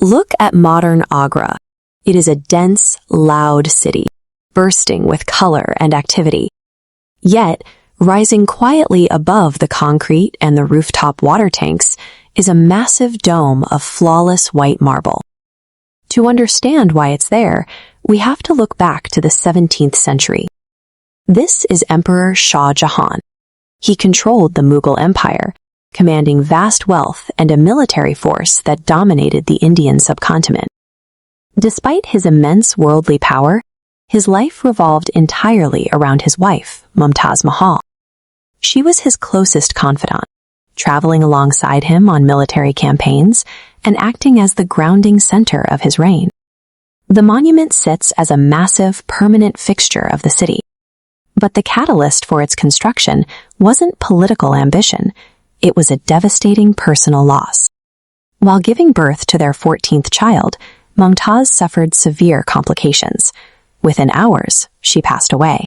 Look at modern Agra. It is a dense, loud city, bursting with color and activity. Yet, rising quietly above the concrete and the rooftop water tanks is a massive dome of flawless white marble. To understand why it's there, we have to look back to the 17th century. This is Emperor Shah Jahan. He controlled the Mughal Empire, commanding vast wealth and a military force that dominated the Indian subcontinent. Despite his immense worldly power, his life revolved entirely around his wife, Mumtaz Mahal. She was his closest confidant, traveling alongside him on military campaigns and acting as the grounding center of his reign. The monument sits as a massive, permanent fixture of the city. But the catalyst for its construction wasn't political ambition, it was a devastating personal loss. While giving birth to their 14th child, Mumtaz suffered severe complications. Within hours, she passed away.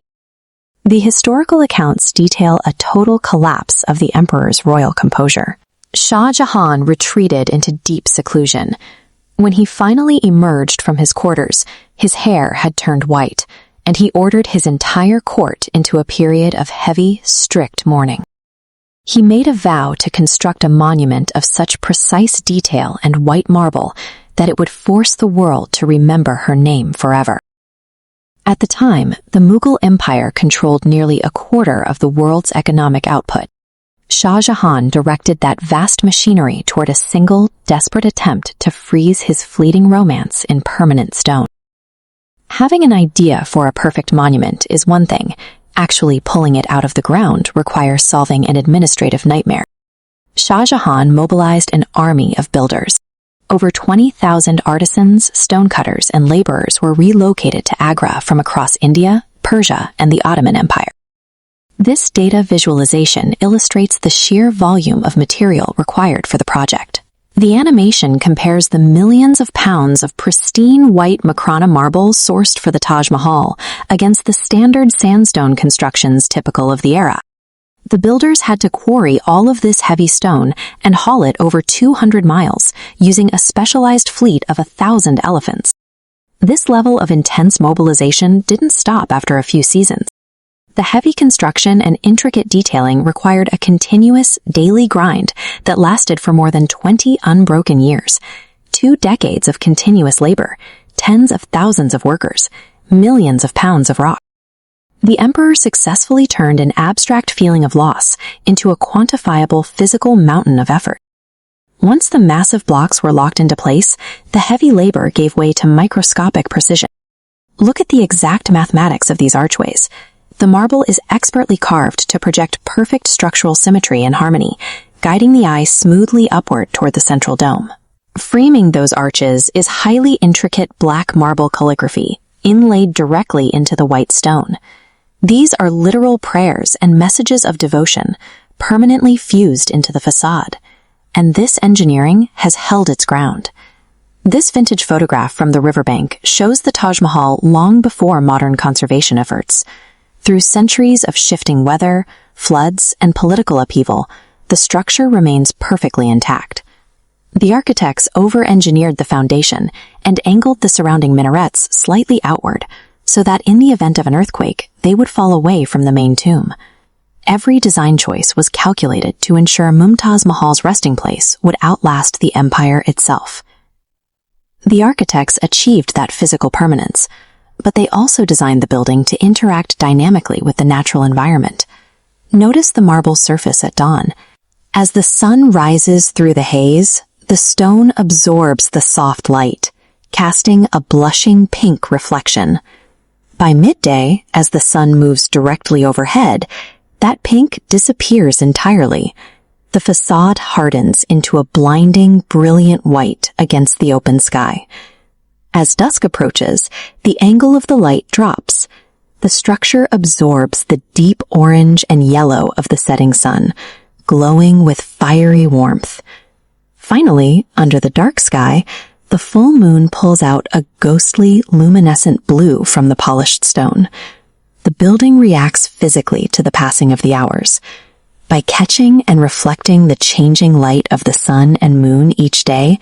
The historical accounts detail a total collapse of the emperor's royal composure. Shah Jahan retreated into deep seclusion. When he finally emerged from his quarters, his hair had turned white, and he ordered his entire court into a period of heavy, strict mourning. He made a vow to construct a monument of such precise detail and white marble that it would force the world to remember her name forever. At the time, the Mughal Empire controlled nearly a quarter of the world's economic output. Shah Jahan directed that vast machinery toward a single, desperate attempt to freeze his fleeting romance in permanent stone. Having an idea for a perfect monument is one thing. Actually pulling it out of the ground requires solving an administrative nightmare. Shah Jahan mobilized an army of builders. Over 20,000 artisans, stonecutters, and laborers were relocated to Agra from across India, Persia, and the Ottoman Empire. This data visualization illustrates the sheer volume of material required for the project. The animation compares the millions of pounds of pristine white Makrana marble sourced for the Taj Mahal against the standard sandstone constructions typical of the era. The builders had to quarry all of this heavy stone and haul it over 200 miles using a specialized fleet of 1,000 elephants. This level of intense mobilization didn't stop after a few seasons. The heavy construction and intricate detailing required a continuous, daily grind that lasted for more than 20 unbroken years, 2 decades of continuous labor, tens of thousands of workers, millions of pounds of rock. The emperor successfully turned an abstract feeling of loss into a quantifiable physical mountain of effort. Once the massive blocks were locked into place, the heavy labor gave way to microscopic precision. Look at the exact mathematics of these archways. The marble is expertly carved to project perfect structural symmetry and harmony, guiding the eye smoothly upward toward the central dome. Framing those arches is highly intricate black marble calligraphy, inlaid directly into the white stone. These are literal prayers and messages of devotion, permanently fused into the facade. And this engineering has held its ground. This vintage photograph from the riverbank shows the Taj Mahal long before modern conservation efforts. Through centuries of shifting weather, floods, and political upheaval, the structure remains perfectly intact. The architects over-engineered the foundation and angled the surrounding minarets slightly outward, so that in the event of an earthquake, they would fall away from the main tomb. Every design choice was calculated to ensure Mumtaz Mahal's resting place would outlast the empire itself. The architects achieved that physical permanence, but they also designed the building to interact dynamically with the natural environment. Notice the marble surface at dawn. As the sun rises through the haze, the stone absorbs the soft light, casting a blushing pink reflection. By midday, as the sun moves directly overhead, that pink disappears entirely. The facade hardens into a blinding, brilliant white against the open sky. As dusk approaches, the angle of the light drops. The structure absorbs the deep orange and yellow of the setting sun, glowing with fiery warmth. Finally, under the dark sky, the full moon pulls out a ghostly, luminescent blue from the polished stone. The building reacts physically to the passing of the hours. By catching and reflecting the changing light of the sun and moon each day,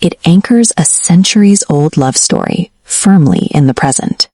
It anchors a centuries-old love story firmly in the present.